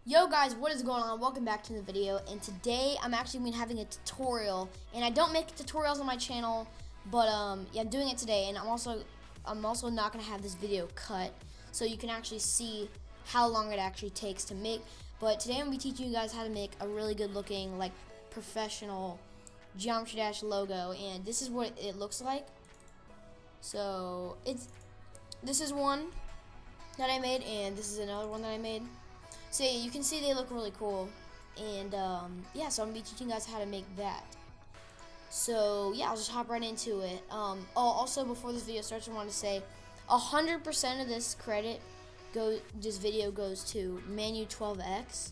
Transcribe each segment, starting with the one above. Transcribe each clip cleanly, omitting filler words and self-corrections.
Yo guys, what is going on? Welcome back to the video, and today I'm actually going to be having a tutorial, and I don't make tutorials on my channel, but yeah, I'm doing it today, and I'm also not going to have this video cut, so you can actually see how long it actually takes to make. But today I'm going to be teaching you guys how to make a really good looking, like, professional Geometry Dash logo, and this is what it looks like. So this is one that I made, and this is another one that I made. So yeah, you can see they look really cool, and yeah, so I'm gonna be teaching you guys how to make that. So yeah, I'll just hop right into it. Oh, also before this video starts, I want to say 100% of this this video goes to Manu12X,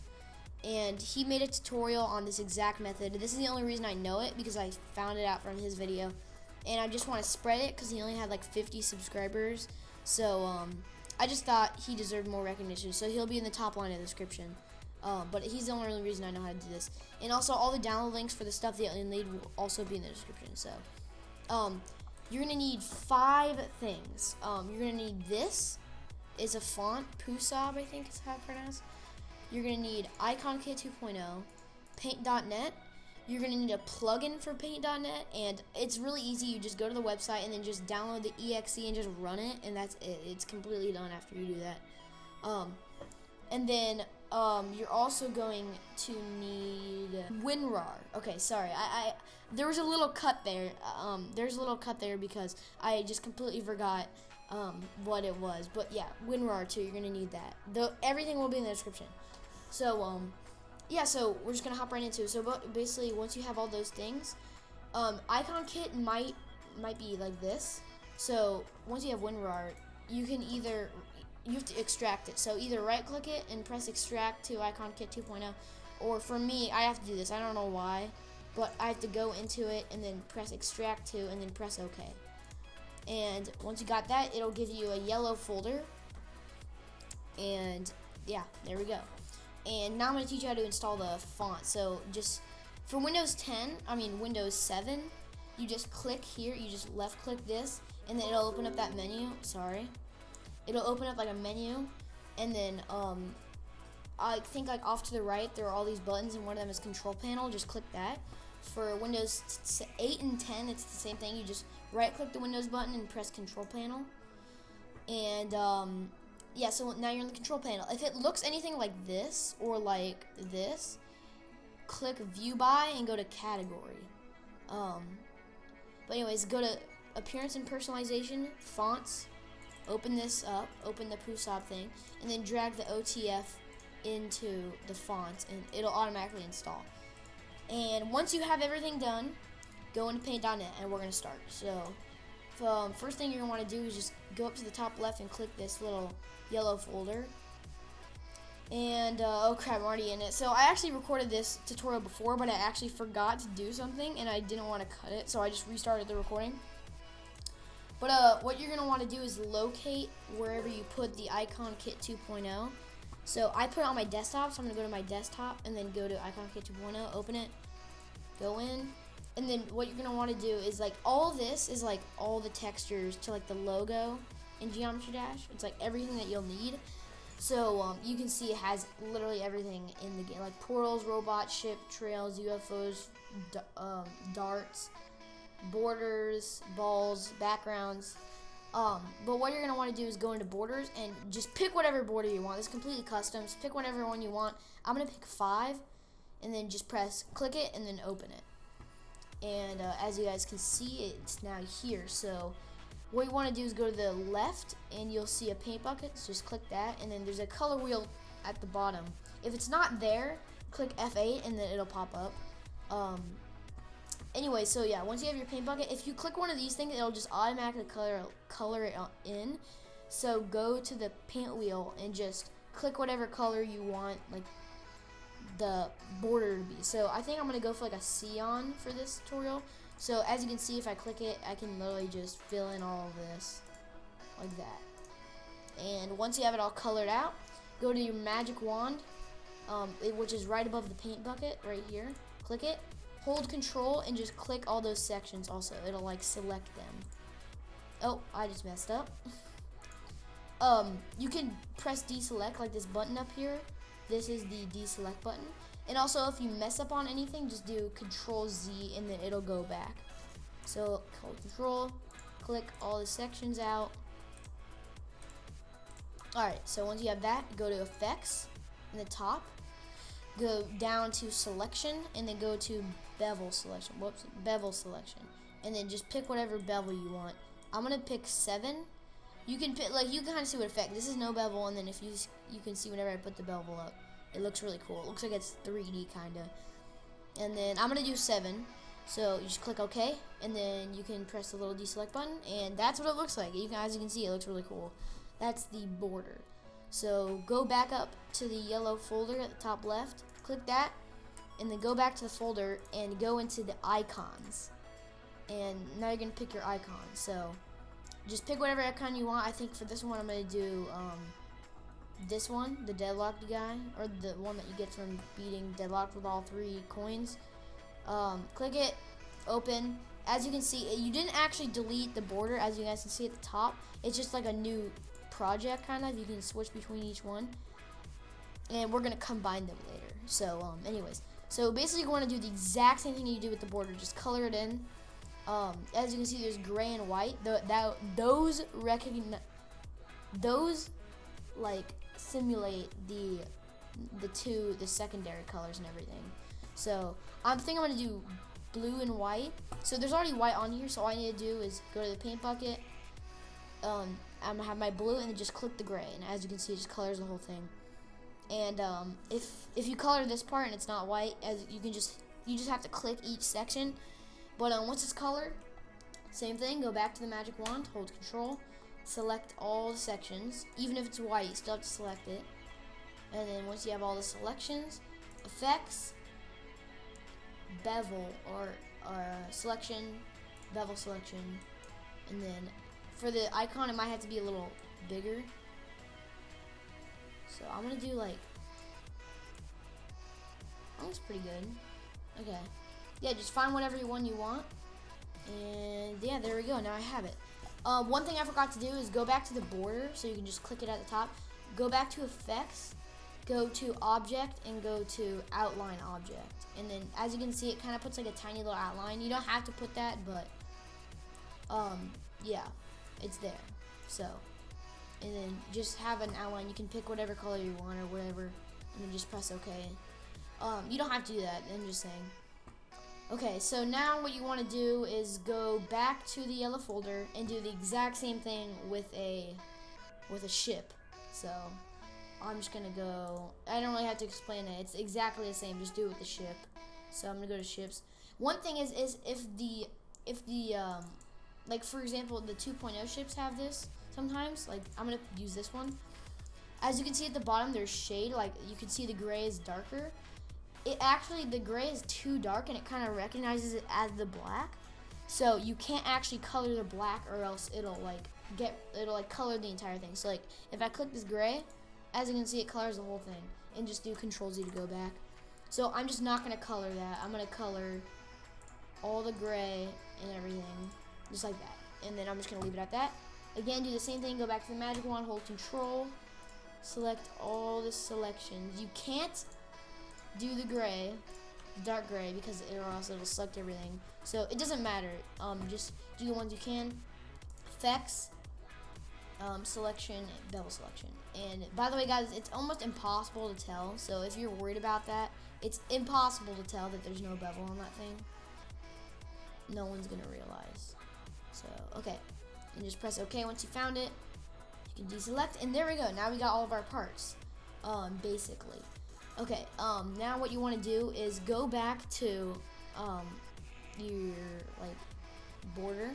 and he made a tutorial on this exact method. This is the only reason I know it, because I found it out from his video, and I just want to spread it because he only had like 50 subscribers. So I just thought he deserved more recognition, so he'll be in the top line of the description. But he's the only reason I know how to do this. And also, all the download links for the stuff that you'll need will also be in the description. So, you're gonna need 5 things. You're gonna need this. It's a font, Pusab, I think is how it's pronounced. You're gonna need IconKit 2.0, Paint.net. You're gonna need a plugin for Paint.net, and it's really easy. You just go to the website and then just download the exe and just run it, and that's it. It's completely done after you do that. And then you're also going to need WinRAR. Okay, sorry, I there was a little cut there. There's a little cut there because I just completely forgot what it was. But yeah, WinRAR too. You're gonna need that. Everything will be in the description. So yeah, so we're just gonna hop right into it. So basically, once you have all those things, IconKit might be like this. So once you have WinRAR, you have to extract it. So either right click it and press extract to IconKit 2.0, or for me, I have to do this. I don't know why, but I have to go into it and then press extract to and then press OK. And once you got that, it'll give you a yellow folder. And yeah, there we go. And now I'm going to teach you how to install the font. So just for Windows 7, you just click here, you just left click this, and then it'll open up that menu. Sorry. It'll open up like a menu, and then I think like off to the right there are all these buttons, and one of them is Control Panel. Just click that. For Windows 8 and 10, it's the same thing. You just right click the Windows button and press Control Panel. And yeah, so now you're in the control panel. If it looks anything like this or like this, click View By and go to Category. But anyways, go to Appearance and Personalization, Fonts. Open this up, open the Pusab thing, and then drag the OTF into the font, and it'll automatically install. And once you have everything done, go into Paint.net, and we're gonna start. So first thing you're gonna want to do is just go up to the top left and click this little yellow folder. And oh crap, I'm already in it. So I actually recorded this tutorial before, but I actually forgot to do something, and I didn't want to cut it, so I just restarted the recording. But what you're gonna want to do is locate wherever you put the IconKit 2.0. So I put it on my desktop, so I'm gonna go to my desktop and then go to IconKit 2.0, open it, go in. And then what you're gonna want to do is like all this is like all the textures to like the logo in Geometry Dash. It's like everything that you'll need. So you can see it has literally everything in the game, like portals, robots, ship, trails, UFOs, darts, borders, balls, backgrounds. But what you're gonna want to do is go into borders and just pick whatever border you want. It's completely custom. So pick whatever one you want. I'm gonna pick 5, and then just click it, and then open it. And as you guys can see, it's now here. So what you want to do is go to the left, and you'll see a paint bucket. So just click that, and then there's a color wheel at the bottom. If it's not there, click F8, and then it'll pop up. Anyway, so yeah, once you have your paint bucket, if you click one of these things, it'll just automatically color it in. So go to the paint wheel and just click whatever color you want, like the border to be. So I think I'm gonna go for like a cyan for this tutorial. So as you can see, if I click it, I can literally just fill in all of this like that. And once you have it all colored out, go to your magic wand, which is right above the paint bucket right here. Click it, hold Control, and just click all those sections. Also, it'll like select them. Oh, I just messed up. You can press deselect, like this button up here, this is the deselect button. And also, if you mess up on anything, just do Control Z and then it'll go back. So hold Control, click all the sections out. Alright, so once you have that, go to Effects in the top, go down to Selection, and then go to Bevel Selection. Bevel Selection. And then just pick whatever bevel you want. I'm gonna pick 7. You can pick, like, you can kind of see what effect. This is no bevel, and then if you can see whenever I put the bevel up, it looks really cool. It looks like it's 3D kind of. And then I'm gonna do 7. So you just click OK, and then you can press the little deselect button, and that's what it looks like. As you can see, it looks really cool. That's the border. So go back up to the yellow folder at the top left, click that, and then go back to the folder and go into the icons. And now you're gonna pick your icon. So just pick whatever icon you want. I think for this one I'm gonna do this one, the deadlocked guy, or the one that you get from beating deadlocked with all 3 coins. Click it, open. As you can see, you didn't actually delete the border, as you guys can see at the top. It's just like a new project kind of. You can switch between each one, and we're gonna combine them later. So anyways, so basically you want to do the exact same thing you do with the border, just color it in. As you can see, there's gray and white. Those like simulate the secondary colors and everything. So I think I'm gonna do blue and white. So there's already white on here, so all I need to do is go to the paint bucket. I'm gonna have my blue and then just click the gray, and as you can see, it just colors the whole thing. And if you color this part and it's not white, you just have to click each section. But once it's colored, same thing. Go back to the magic wand, hold Control, select all the sections. Even if it's white, you still have to select it. And then once you have all the selections, Effects, Bevel or Selection, Bevel Selection, and then for the icon, it might have to be a little bigger. So I'm gonna do like, that looks pretty good. Okay. Yeah, just find whatever one you want. And yeah, there we go. Now I have it. One thing I forgot to do is go back to the border, so you can just click it at the top. Go back to Effects, go to Object, and go to Outline Object. And then, as you can see, it kind of puts like a tiny little outline. You don't have to put that, but yeah, it's there. So, and then just have an outline. You can pick whatever color you want or whatever, and then just press OK. You don't have to do that. I'm just saying. Okay, so now what you want to do is go back to the yellow folder and do the exact same thing with a ship. So I'm just gonna go. I don't really have to explain it. It's exactly the same. Just do it with the ship. So I'm gonna go to ships. One thing is if the like for example the 2.0 ships have this sometimes. Like I'm gonna use this one. As you can see at the bottom, there's shade. Like you can see the gray is darker. The gray is too dark and it kind of recognizes it as the black. So you can't actually color the black, or else it'll color the entire thing. So like if I click this gray, as you can see, it colors the whole thing. And just do Control Z to go back. So I'm just not gonna color that. I'm gonna color all the gray and everything, just like that. And then I'm just gonna leave it at that. Again, do the same thing, go back to the magic wand, hold Control, select all the selections. You can't do the gray, dark gray, because it'll select everything. So it doesn't matter. Just do the ones you can. Effects, Selection, Bevel Selection. And by the way, guys, it's almost impossible to tell. So if you're worried about that, it's impossible to tell that there's no bevel on that thing. No one's gonna realize. So okay, and just press OK once you found it. You can deselect, and there we go. Now we got all of our parts, basically. Okay, now what you want to do is go back to your border,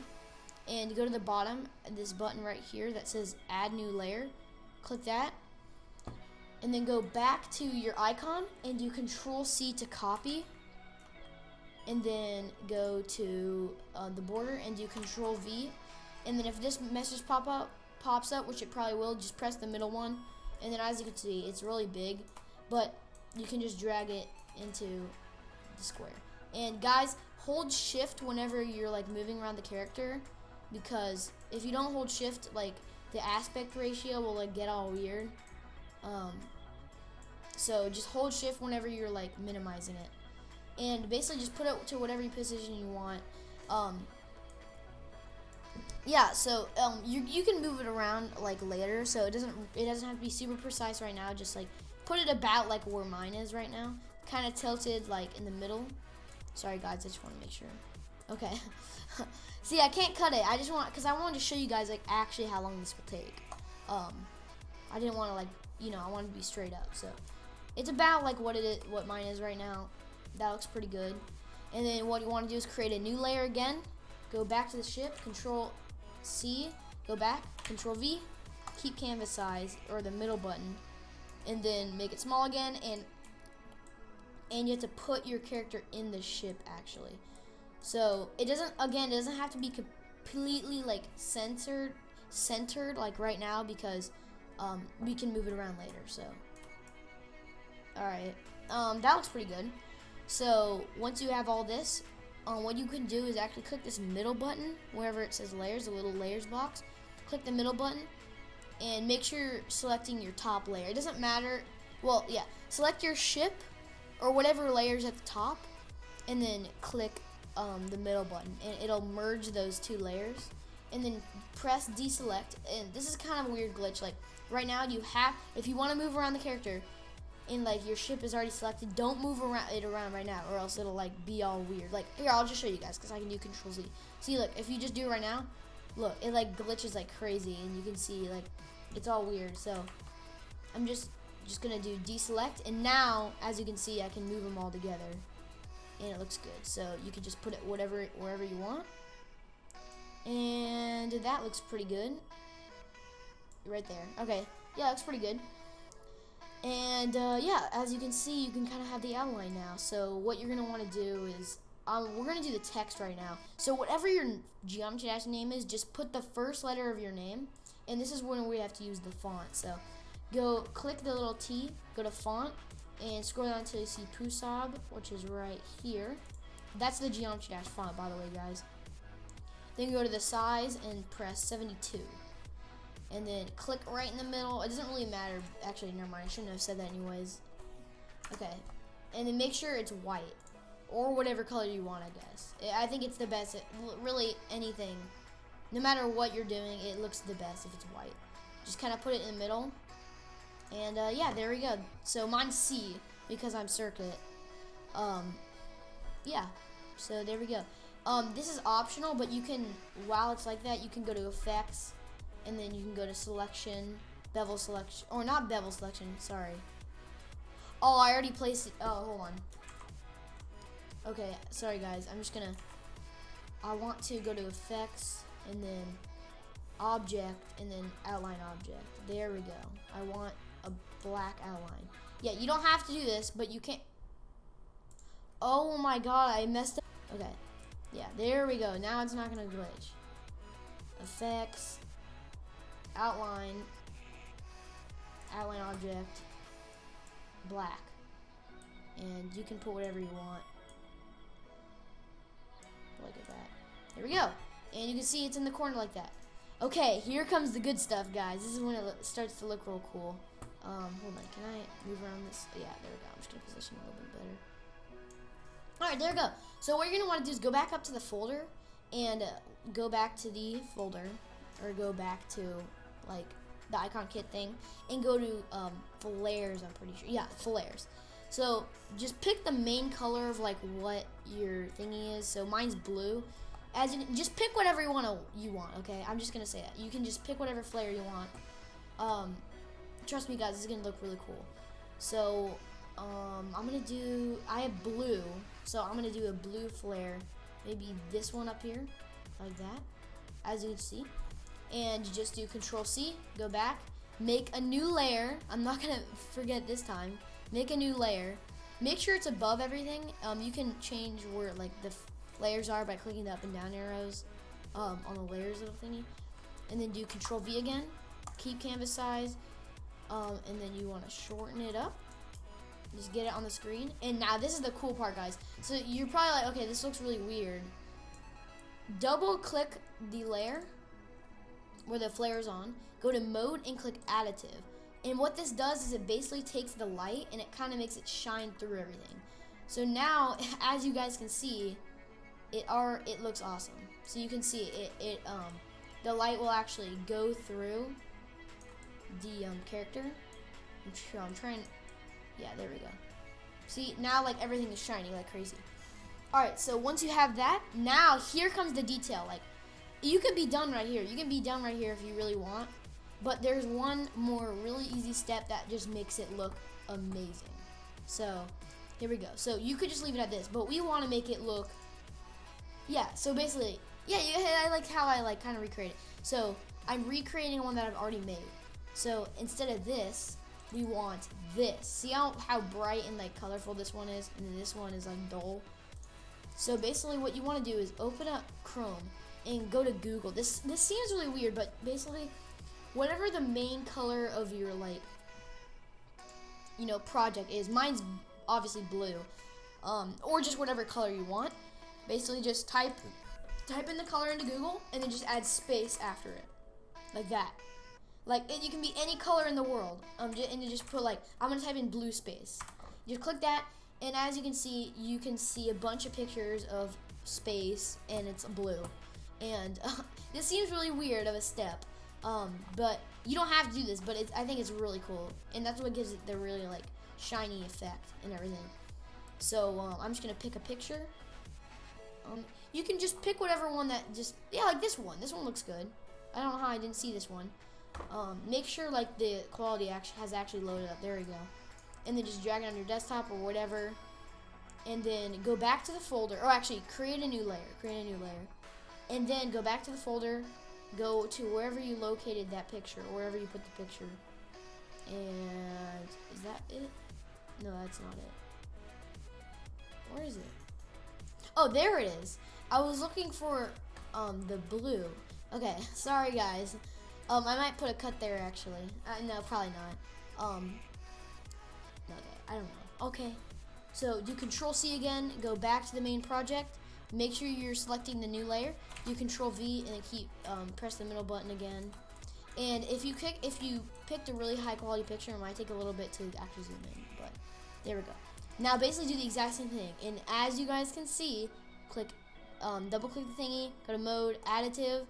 and go to the bottom, this button right here that says Add New Layer. Click that, and then go back to your icon and do Control C to copy, and then go to the border and do Control V, and then if this message pops up, which it probably will, just press the middle one, and then as you can see, it's really big, but you can just drag it into the square. And guys, hold shift whenever you're like moving around the character, because if you don't hold shift, like the aspect ratio will like get all weird. So just hold shift whenever you're like minimizing it, and basically just put it to whatever position you want. Yeah, so you can move it around like later, so it doesn't have to be super precise right now. Just like put it about like where mine is right now, kind of tilted like in the middle. Sorry guys, I just want to make sure. Okay. See, I can't cut it. I just want, because I wanted to show you guys like actually how long this will take. I didn't want to like, I wanted to be straight up. So it's about like what mine is right now. That looks pretty good. And then what you want to do is create a new layer again. Go back to the ship, Control C, go back, Control V, keep canvas size or the middle button, and then make it small again. And you have to put your character in the ship actually. So it doesn't have to be completely like centered like right now, because we can move it around later. So alright, that looks pretty good. So once you have all this, what you can do is actually click this middle button wherever it says layers, the little layers box. Click the middle button and make sure you're selecting your top layer. It doesn't matter, well, yeah, select your ship or whatever layers at the top, and then click the middle button, and it'll merge those two layers. And then press deselect, and this is kind of a weird glitch. Like right now, if you want to move around the character, and like your ship is already selected, don't move it around right now, or else it'll like be all weird. Like here, I'll just show you guys, because I can do Control Z. See, look, if you just do it right now, look, it like glitches like crazy, and you can see like it's all weird. So I'm just gonna do deselect, and now as you can see, I can move them all together, and it looks good. So you can just put it wherever you want, and that looks pretty good right there. Okay, yeah, looks pretty good. And yeah, as you can see, you can kind of have the outline now. So what you're gonna want to do is we're gonna do the text right now. So whatever your Geometry Dash name is, just put the first letter of your name, and this is when we have to use the font. So go click the little T, go to font, and scroll down until you see Pusab, which is right here. That's the Geometry Dash font, by the way, guys. Then go to the size and press 72. And then click right in the middle. It doesn't really matter. Actually, never mind. I shouldn't have said that anyways. Okay. And then make sure it's white, or whatever color you want, I guess. I think it's the best. Really, anything. No matter what you're doing, it looks the best if it's white. Just kind of put it in the middle. And yeah, there we go. So mine's C, because I'm circuit. Yeah. So there we go. This is optional, but you can, while it's like that, you can go to Effects, and then you can go to Selection, Bevel Selection, or not Bevel Selection, sorry. Oh, I already placed it. Oh, hold on. Okay, sorry guys. I want to go to Effects, and then Object, and then Outline Object. There we go. I want a black outline. Yeah, you don't have to do this, but you can't. Oh my god, I messed up. Okay. Yeah, there we go. Now it's not gonna glitch. Effects, outline object, black, and you can put whatever you want. Look at that. There we go. And you can see it's in the corner like that. Okay, here comes the good stuff, guys. This is when it starts to look real cool. Hold on. Can I move around this? Yeah, there we go. I'm just gonna position it a little bit better. Alright, there we go. So what you're going to want to do is go back up to the folder, and go back to the folder, or go back to like the icon kit thing, and go to flares, I'm pretty sure. Yeah, flares. So just pick the main color of like what your thingy is. So mine's blue. As you just pick whatever you want, okay? I'm just going to say that. You can just pick whatever flare you want. Trust me guys, this is going to look really cool. So I'm gonna do, I have blue, so I'm gonna do a blue flare, maybe this one up here, like that, as you can see. And you just do Control C, go back, make a new layer. I'm not gonna forget this time. Make a new layer. Make sure it's above everything. You can change where like the layers are by clicking the up and down arrows on the layers little thingy. And then do Control V again, keep canvas size, and then you wanna shorten it up. Just get it on the screen. And now this is the cool part, guys. So you're probably like, okay, this looks really weird. Double click the layer where the flare is on. Go to mode and click additive. And what this does is it basically takes the light and it kind of makes it shine through everything. So now, as you guys can see, it looks awesome. So you can see the light will actually go through the character. I'm trying. Yeah, there we go. See, now like everything is shiny like crazy. All right, so once you have that, now here comes the detail. Like, you could be done right here. You can be done right here if you really want. But there's one more really easy step that just makes it look amazing. So here we go. So you could just leave it at this, but we want to make it look. Yeah. So basically, yeah. I like how I like kind of recreate it. So I'm recreating one that I've already made. So instead of this, we want this. See how bright and like colorful this one is, and then this one is like dull. So basically, what you want to do is open up Chrome and go to Google. This seems really weird, but basically, whatever the main color of your like, project is. Mine's obviously blue, or just whatever color you want. Basically, just type in the color into Google, and then just add space after it, like that. Like you can be any color in the world. And you just put like, I'm gonna type in blue space. You click that, and as you can see a bunch of pictures of space, and it's blue. And this seems really weird of a step, but you don't have to do this. But I think it's really cool, and that's what gives it the really like shiny effect and everything. So I'm just gonna pick a picture. You can just pick whatever one that like this one. This one looks good. I don't know how I didn't see this one. Make sure like the quality has actually loaded up. There we go. And then just drag it on your desktop or whatever. And then go back to the folder. Or actually, create a new layer. And then go back to the folder. Go to wherever you located that picture, or wherever you put the picture. And is that it? No, that's not it. Where is it? Oh, there it is. I was looking for the blue. Okay, sorry guys. I might put a cut there actually. No, probably not. Okay, I don't know. Okay, so do Control-C again. Go back to the main project. Make sure you're selecting the new layer. Do Control-V and then press the middle button again. And if you picked a really high quality picture, it might take a little bit to actually zoom in. But there we go. Now basically do the exact same thing. And as you guys can see, double click the thingy, go to mode, additive,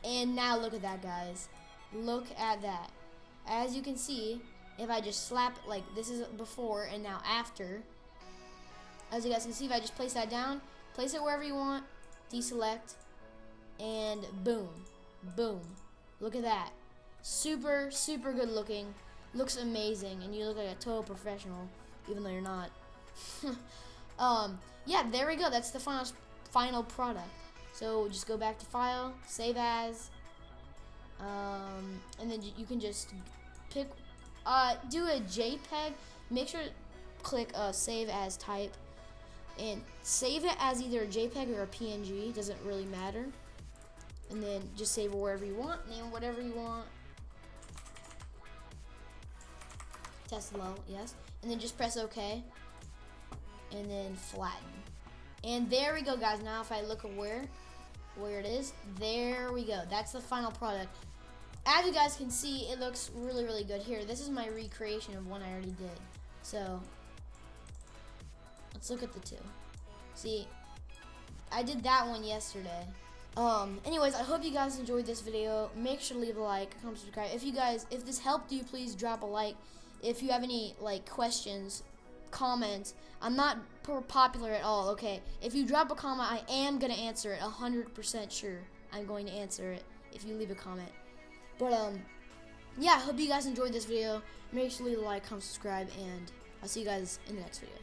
and now look at that, guys. Look at that. As you can see, if I just slap, like this is before and now after, as you guys can see, if I just place that down, place it wherever you want, deselect, and boom, boom. Look at that. Super, super good looking. Looks amazing, and you look like a total professional, even though you're not. Yeah, there we go. That's the final product. So just go back to File, Save As, and then you can just pick, do a JPEG. Make sure to click Save As Type, and save it as either a JPEG or a PNG. Doesn't really matter. And then just save it wherever you want. Name whatever you want. Test low, yes. And then just press OK. And then flatten. And there we go, guys. Now if I look at where it is, there we go. That's the final product. As you guys can see, it looks really, really good. Here, this is my recreation of one I already did. So let's look at the two. See, I did that one yesterday. Anyways, I hope you guys enjoyed this video. Make sure to leave a like, comment, subscribe. If this helped you, please drop a like. If you have any like questions, comment. I'm not popular at all, okay? If you drop a comment, I am gonna answer it. 100% sure I'm going to answer it if you leave a comment. But yeah, I hope you guys enjoyed this video. Make sure to leave a like, comment, subscribe, and I'll see you guys in the next video.